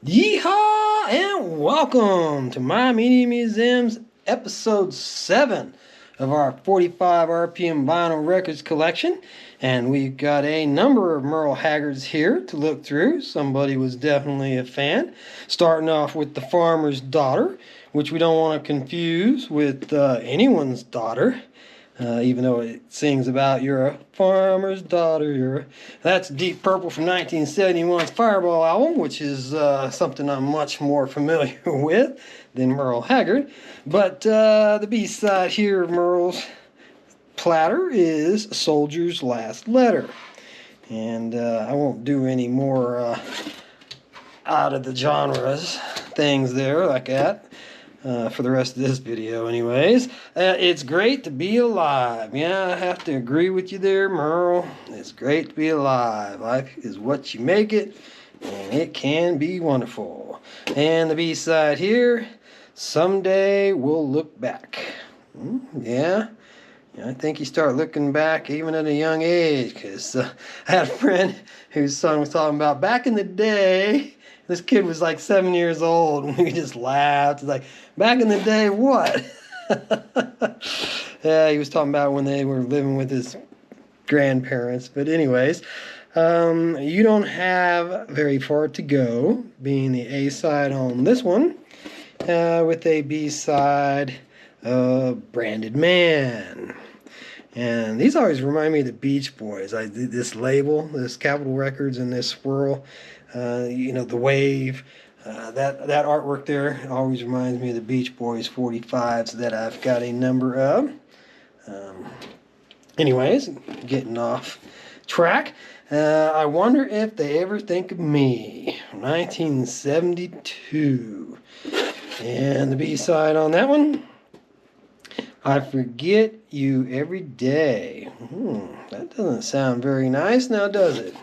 Yeehaw and welcome to My Media Museum's episode 7 of our 45 RPM vinyl records collection. And we've got a number of Merle Haggards here to look through. Somebody was definitely a fan. Starting off with The Farmer's Daughter, which we don't want to confuse with Anyone's Daughter. Even though it sings about you're a farmer's daughter. That's Deep Purple from 1971's Fireball album, which is something I'm much more familiar with than Merle Haggard. But the B-side here of Merle's platter is Soldier's Last Letter. And I won't do any more out of the genres things there like that. For the rest of this video anyways. It's great to be alive. Yeah, I have to agree with you there, Merle. It's great to be alive. Life is what you make it, and it can be wonderful. And the B-side here, Someday We'll Look Back. Yeah, I think you start looking back even at a young age, because I had a friend whose son was talking about back in the day. This kid was like 7 years old, and we just laughed. It's like, back in the day, what? Yeah, he was talking about when they were living with his grandparents. But anyways, You Don't Have Very Far to Go, being the A-side on this one, with a B-side of Branded Man. And these always remind me of the Beach Boys. This label, this Capitol Records, and this swirl, the wave, that artwork there always reminds me of the Beach Boys 45s that I've got a number of. Anyways, getting off track. I Wonder If They Ever Think of Me, 1972. And the B-side on that one, I Forget You Every Day. That doesn't sound very nice now, does it?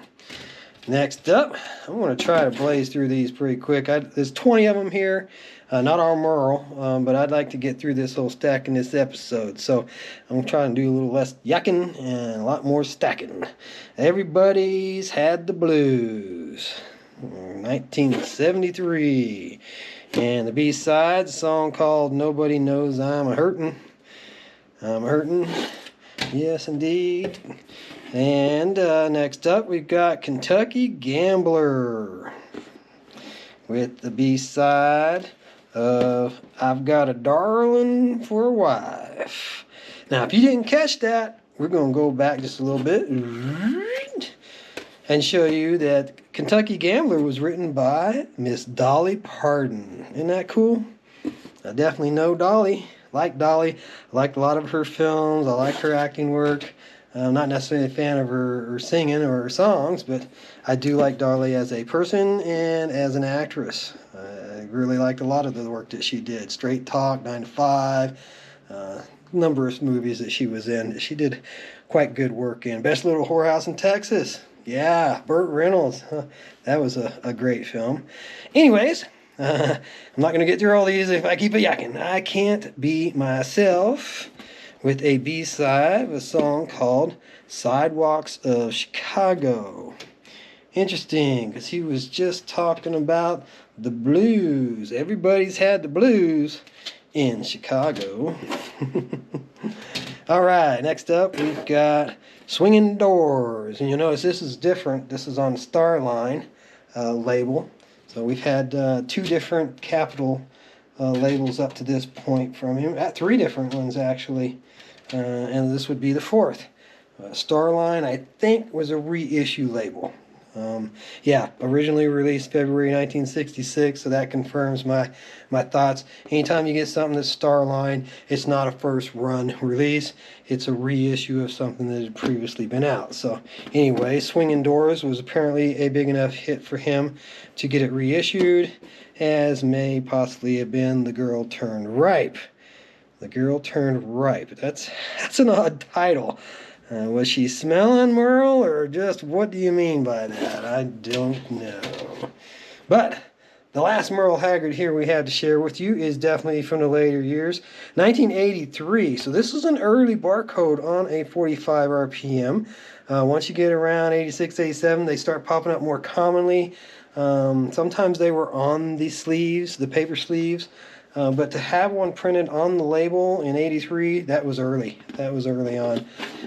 Next up, I'm going to try to blaze through these pretty quick. There's 20 of them here. Not all Merle, but I'd like to get through this whole stack in this episode. So I'm going to try and do a little less yakking and a lot more stacking. Everybody's Had the Blues, 1973. And the B-side, a song called Nobody Knows I'm A-Hurtin'. I'm hurting, yes indeed. And next up we've got Kentucky Gambler with the B-side of I've Got a Darling for a Wife. Now if you didn't catch that, we're going to go back just a little bit and show you that Kentucky Gambler was written by Miss Dolly Parton. Isn't that cool? I definitely know Dolly. Like Dolly. I like a lot of her films. I like her acting work. I'm not necessarily a fan of her singing or her songs, but I do like Dolly as a person and as an actress. I really liked a lot of the work that she did. Straight Talk, 9 to 5, numerous movies that she was in. She did quite good work in. Best Little Whorehouse in Texas. Yeah, Burt Reynolds. That was a great film. Anyways, I'm not going to get through all these if I keep a yakking. I Can't Be Myself with a B-side of a song called Sidewalks of Chicago. Interesting, because he was just talking about the blues. Everybody's had the blues in Chicago. All right, next up we've got Swinging Doors. And you'll notice this is different. This is on Starline label. So we've had 2 different Capitol labels up to this point from him. 3 different ones, actually. And this would be the 4th. Starline, I think, was a reissue label. Originally released February 1966, so that confirms my thoughts. Anytime you get something that's Starline, it's not a first run release. It's a reissue of something that had previously been out. So anyway, Swinging Doors was apparently a big enough hit for him to get it reissued, as may possibly have been The Girl Turned Ripe. The Girl Turned Ripe. That's an odd title. Was she smelling, Merle, or just what do you mean by that? I don't know. But the last Merle Haggard here we have to share with you is definitely from the later years, 1983. So this is an early barcode on a 45 RPM. Once you get around 86, 87, they start popping up more commonly. Sometimes they were on the sleeves, the paper sleeves. But to have one printed on the label in '83, that was early. That was early on.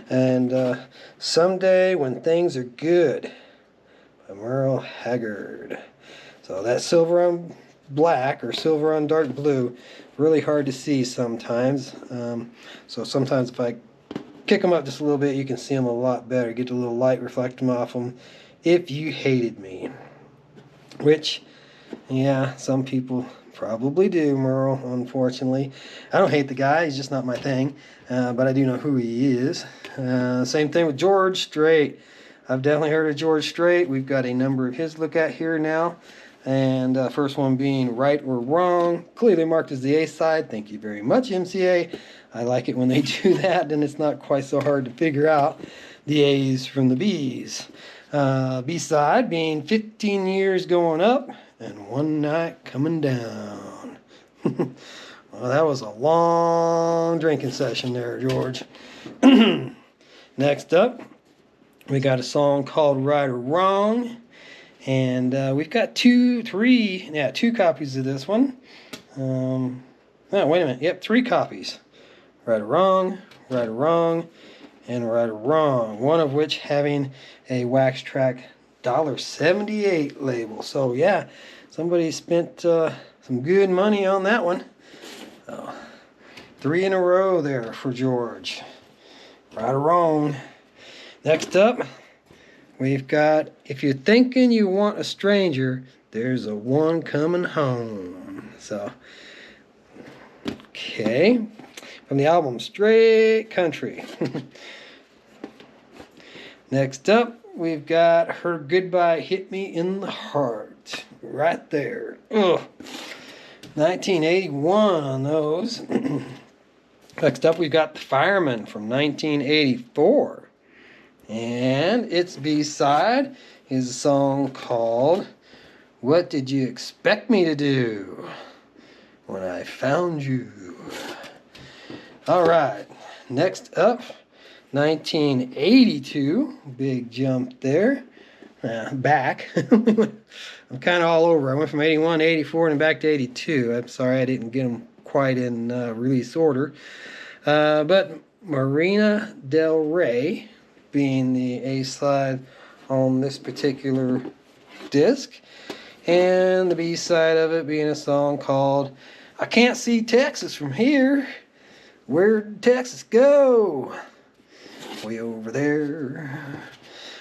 And Someday When Things Are Good by Merle Haggard. So that silver on black or silver on dark blue, really hard to see sometimes. So sometimes if I kick them up just a little bit, you can see them a lot better. Get a little light reflecting off them. If You Hated Me. Which, yeah, some people probably do, Merle, unfortunately. I don't hate the guy, he's just not my thing. But I do know who he is. Same thing with George Strait. I've definitely heard of George Strait. We've got a number of his to look at here now. And first one being Right or Wrong, clearly marked as the A side. Thank you very much, MCA. I like it when they do that, and it's not quite so hard to figure out the A's from the B's. B side being 15 Years Going Up and One Night Coming Down. Well, that was a long drinking session there, George. Next up, we got a song called Right or Wrong. And we've got two copies of this one. Oh, wait a minute. Yep, 3 copies. Right or Wrong, and Right or Wrong. One of which having a wax track $1.78 label. So yeah, somebody spent some good money on that one. 3 in a row there for George. Right or Wrong. Next up, we've got If You're Thinking You Want a Stranger, There's a One Coming Home. So, okay. From the album Strait Country. Next up, we've got Her Goodbye Hit Me in the Heart. Right there. Ugh. 1981 on those. Next up, we've got The Fireman from 1984. And its B-side is a song called What Did You Expect Me to Do When I Found You? Alright, next up, 1982. Big jump there. Back. I'm kind of all over. I went from 81 to 84 and back to 82. I'm sorry I didn't get them quite in release order. But Marina Del Rey being the A-side on this particular disc, and the B-side of it being a song called I Can't See Texas From Here. Where'd Texas go? Way over there.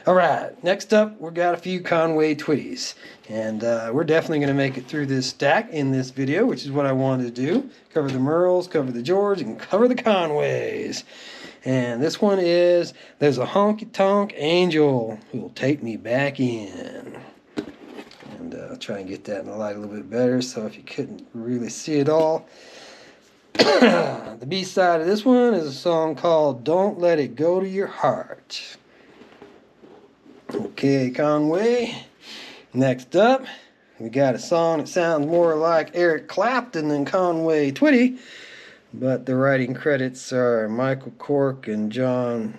Alright, next up we got a few Conway Twitties, and we're definitely going to make it through this stack in this video, which is what I wanted to do. Cover the Merles, cover the George, and cover the Conways. And this one is There's a Honky-Tonk Angel Who'll Take Me Back In. And I'll try and get that in the light a little bit better, so if you couldn't really see it all. The B-side of this one is a song called Don't Let It Go to Your Heart. Okay, Conway. Next up, we got a song that sounds more like Eric Clapton than Conway Twitty, but the writing credits are Michael Cork and John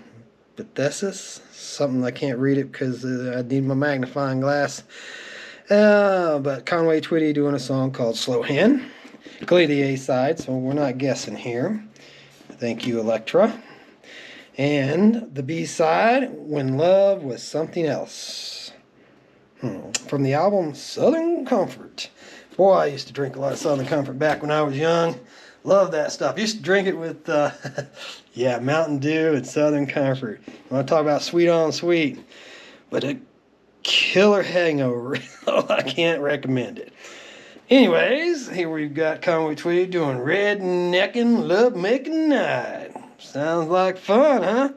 Bethessis. Something I can't read it because I need my magnifying glass. But Conway Twitty doing a song called Slow Hen. Clearly the A-side, so we're not guessing here. Thank you, Electra. And the B-side, When Love Was Something Else. From the album Southern Comfort. Boy, I used to drink a lot of Southern Comfort back when I was young. Love that stuff. Used to drink it with, Mountain Dew and Southern Comfort. You want to talk about sweet on sweet. But a killer hangover. I can't recommend it. Anyways, here we've got Conway Twitty doing Redneckin' Love Making Night. Sounds like fun, huh?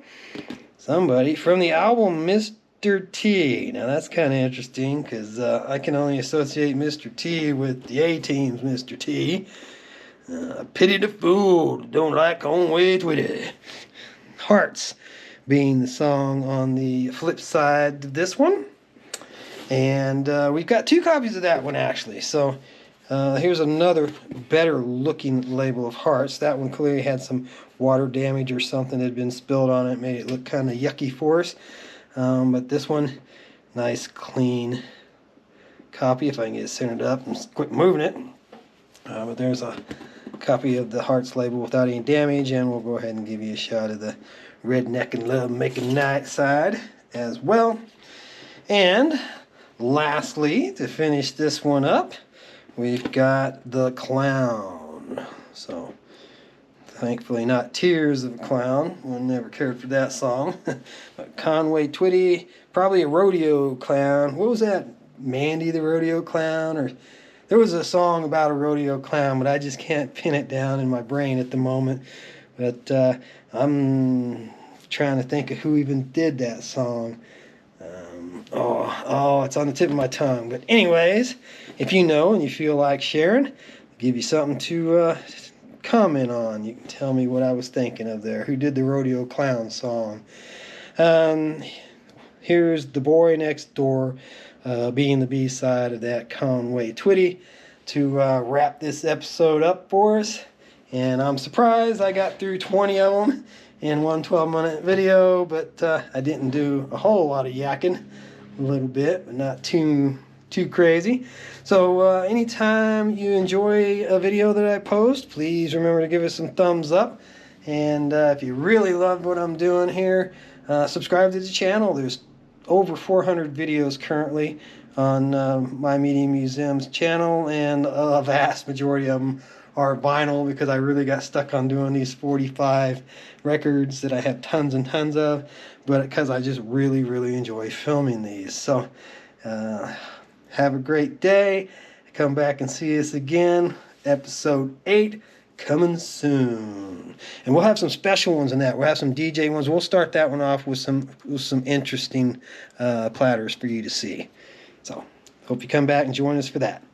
Somebody from the album Mr. T. Now that's kind of interesting because I can only associate Mr. T with the A-Team's Mr. T. Pity the fool don't like Conway Twitty. Hearts being the song on the flip side of this one. And we've got 2 copies of that one actually. So here's another better looking label of Hearts. That one clearly had some water damage or something that had been spilled on it. Made it look kind of yucky for us. But this one, nice, clean copy if I can get it centered up and quit moving it. But there's a copy of the Hearts label without any damage, and we'll go ahead and give you a shot of the Redneck and Love Making Night side as well. And lastly, to finish this one up, we've got The Clown. So thankfully not Tears of a Clown. I never cared for that song. But Conway Twitty, probably a rodeo clown. What was that? Bandy the rodeo clown? Or there was a song about a rodeo clown, but I just can't pin it down in my brain at the moment. But I'm trying to think of who even did that song. It's on the tip of my tongue. But anyways, if you know and you feel like sharing, I'll give you something to comment on. You can tell me what I was thinking of there. Who did the rodeo clown song? Here's The Boy Next Door, being the B-side of that Conway Twitty, to wrap this episode up for us. And I'm surprised I got through 20 of them in one 12-minute video, but I didn't do a whole lot of yakking. A little bit, but not too crazy. So anytime you enjoy a video that I post, please remember to give us some thumbs up. And if you really love what I'm doing here, subscribe to the channel. There's over 400 videos currently on My Media Museum's channel, and a vast majority of them are vinyl, because I really got stuck on doing these 45 records that I have tons and tons of, but because I just really enjoy filming these. So have a great day. Come back and see us again. Episode 8 coming soon, and we'll have some special ones in that. We'll have some DJ ones. We'll start that one off with some interesting platters for you to see. So hope you come back and join us for that.